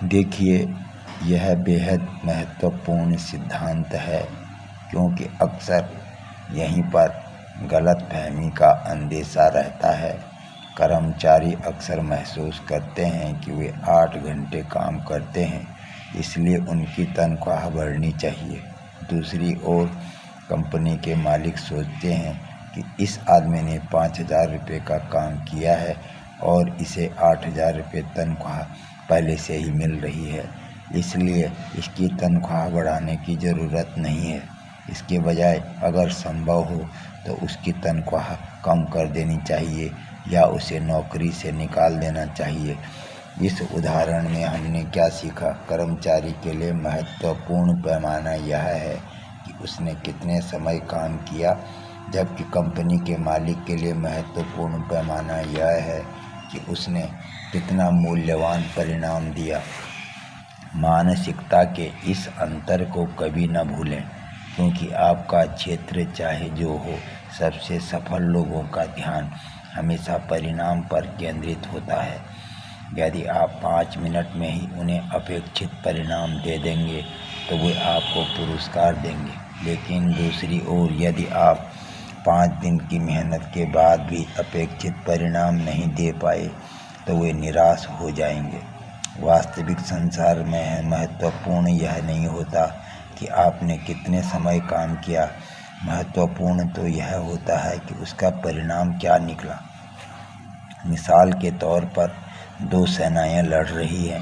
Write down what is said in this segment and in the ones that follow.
देखिए, यह बेहद महत्वपूर्ण सिद्धांत है क्योंकि अक्सर यहीं पर गलतफहमी का अंदेशा रहता है। कर्मचारी अक्सर महसूस करते हैं कि वे 8 घंटे काम करते हैं, इसलिए उनकी तनख्वाह बढ़नी चाहिए। दूसरी ओर कंपनी के मालिक सोचते हैं कि इस आदमी ने 5,000 रुपये का काम किया है और इसे 8,000 रुपये तनख्वाह पहले से ही मिल रही है, इसलिए इसकी तनख्वाह बढ़ाने की ज़रूरत नहीं है। इसके बजाय अगर संभव हो तो उसकी तनख्वाह कम कर देनी चाहिए या उसे नौकरी से निकाल देना चाहिए। इस उदाहरण में हमने क्या सीखा? कर्मचारी के लिए महत्वपूर्ण पैमाना यह है कि उसने कितने समय काम किया, जबकि कंपनी के मालिक के लिए महत्वपूर्ण पैमाना यह है कि उसने कितना मूल्यवान परिणाम दिया। मानसिकता के इस अंतर को कभी न भूलें, क्योंकि आपका क्षेत्र चाहे जो हो, सबसे सफल लोगों का ध्यान हमेशा परिणाम पर केंद्रित होता है। यदि आप 5 मिनट में ही उन्हें अपेक्षित परिणाम दे देंगे तो वे आपको पुरस्कार देंगे, लेकिन दूसरी ओर यदि आप 5 दिन की मेहनत के बाद भी अपेक्षित परिणाम नहीं दे पाए तो वे निराश हो जाएंगे। वास्तविक संसार में महत्वपूर्ण यह नहीं होता कि आपने कितने समय काम किया, महत्वपूर्ण तो यह होता है कि उसका परिणाम क्या निकला। मिसाल के तौर पर 2 सेनाएं लड़ रही हैं,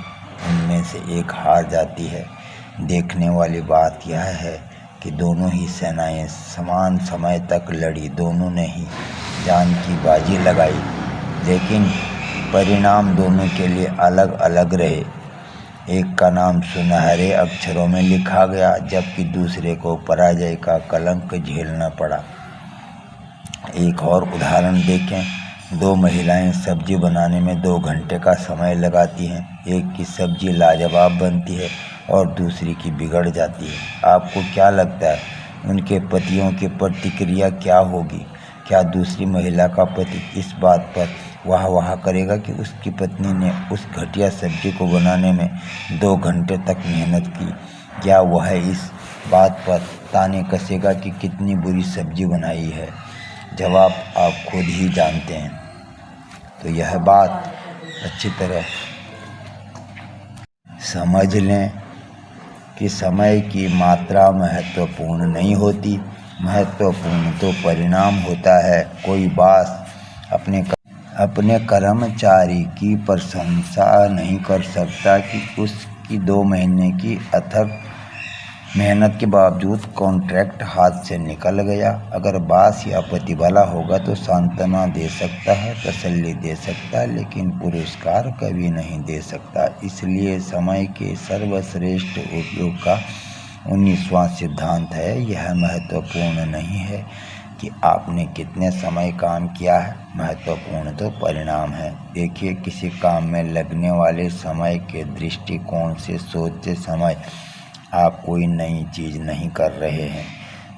उनमें से एक हार जाती है। देखने वाली बात यह है कि दोनों ही सेनाएं समान समय तक लड़ी, दोनों ने ही जान की बाजी लगाई, लेकिन परिणाम दोनों के लिए अलग अलग रहे। एक का नाम सुनहरे अक्षरों में लिखा गया, जबकि दूसरे को पराजय का कलंक झेलना पड़ा। एक और उदाहरण देखें। 2 महिलाएं सब्जी बनाने में 2 घंटे का समय लगाती हैं। एक की सब्जी लाजवाब बनती है और दूसरी की बिगड़ जाती है। आपको क्या लगता है, उनके पतियों की प्रतिक्रिया क्या होगी? क्या दूसरी महिला का पति इस बात पर वाह करेगा कि उसकी पत्नी ने उस घटिया सब्जी को बनाने में 2 घंटे तक मेहनत की, या वह इस बात पर ताने कसेगा कि कितनी बुरी सब्जी बनाई है? जवाब आप खुद ही जानते हैं। तो यह बात अच्छी तरह समझ लें कि समय की मात्रा महत्वपूर्ण नहीं होती, महत्वपूर्ण तो परिणाम होता है। कोई बॉस अपने कर्मचारी की प्रशंसा नहीं कर सकता कि उसकी 2 महीने की अथक मेहनत के बावजूद कॉन्ट्रैक्ट हाथ से निकल गया। अगर बॉस या पति भला होगा तो सांत्वना दे सकता है, तसल्ली दे सकता है, लेकिन पुरस्कार कभी नहीं दे सकता। इसलिए समय के सर्वश्रेष्ठ उपयोग का 19वां सिद्धांत है, यह महत्वपूर्ण नहीं है कि आपने कितने समय काम किया है, महत्वपूर्ण तो परिणाम है। देखिए, किसी काम में लगने वाले समय के दृष्टिकोण से सोचते समय आप कोई नई चीज़ नहीं कर रहे हैं।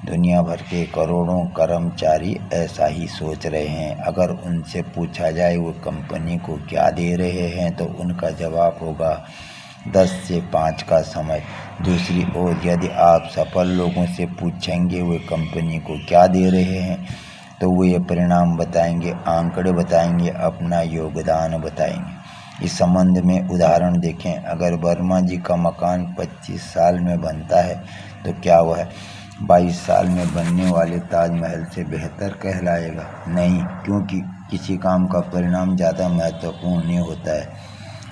दुनिया भर के करोड़ों कर्मचारी ऐसा ही सोच रहे हैं। अगर उनसे पूछा जाए वो कंपनी को क्या दे रहे हैं तो उनका जवाब होगा 10 से 5 का समय। दूसरी ओर यदि आप सफल लोगों से पूछेंगे वे कंपनी को क्या दे रहे हैं तो वे परिणाम बताएंगे, आंकड़े बताएंगे, अपना योगदान बताएंगे। इस संबंध में उदाहरण देखें। अगर वर्मा जी का मकान 25 साल में बनता है तो क्या वह 22 साल में बनने वाले ताजमहल से बेहतर कहलाएगा? नहीं, क्योंकि किसी काम का परिणाम ज़्यादा महत्वपूर्ण नहीं होता है,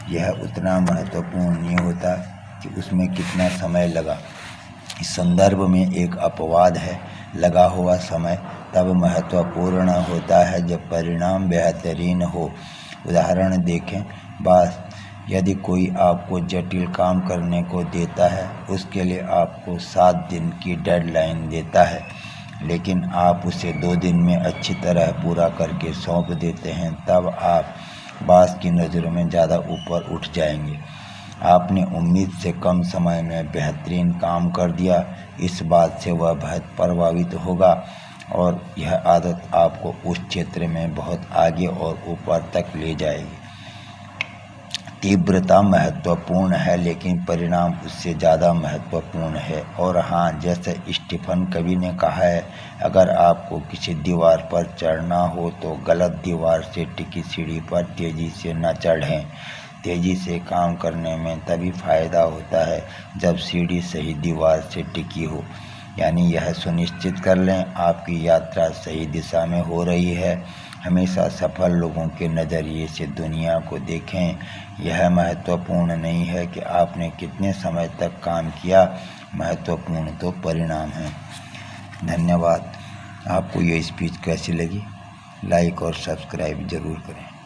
यह उतना महत्वपूर्ण नहीं होता कि उसमें कितना समय लगा। इस संदर्भ में एक अपवाद है, लगा हुआ समय तब महत्वपूर्ण होता है जब परिणाम बेहतरीन हो। उदाहरण देखें। बस यदि कोई आपको जटिल काम करने को देता है, उसके लिए आपको 7 दिन की डेडलाइन देता है, लेकिन आप उसे 2 दिन में अच्छी तरह पूरा करके सौंप देते हैं, तब आप बॉस की नज़रों में ज़्यादा ऊपर उठ जाएंगे। आपने उम्मीद से कम समय में बेहतरीन काम कर दिया, इस बात से वह बहुत प्रभावित होगा और यह आदत आपको उस क्षेत्र में बहुत आगे और ऊपर तक ले जाएगी। तीव्रता महत्वपूर्ण है लेकिन परिणाम उससे ज़्यादा महत्वपूर्ण है। और हाँ, जैसे स्टीफन कवी ने कहा है, अगर आपको किसी दीवार पर चढ़ना हो तो गलत दीवार से टिकी सीढ़ी पर तेज़ी से न चढ़ें। तेज़ी से काम करने में तभी फ़ायदा होता है जब सीढ़ी सही दीवार से टिकी हो। यानी यह सुनिश्चित कर लें आपकी यात्रा सही दिशा में हो रही है। हमेशा सफल लोगों के नज़रिए से दुनिया को देखें। यह महत्वपूर्ण नहीं है कि आपने कितने समय तक काम किया, महत्वपूर्ण तो परिणाम है। धन्यवाद। आपको ये स्पीच कैसी लगी? लाइक और सब्सक्राइब ज़रूर करें।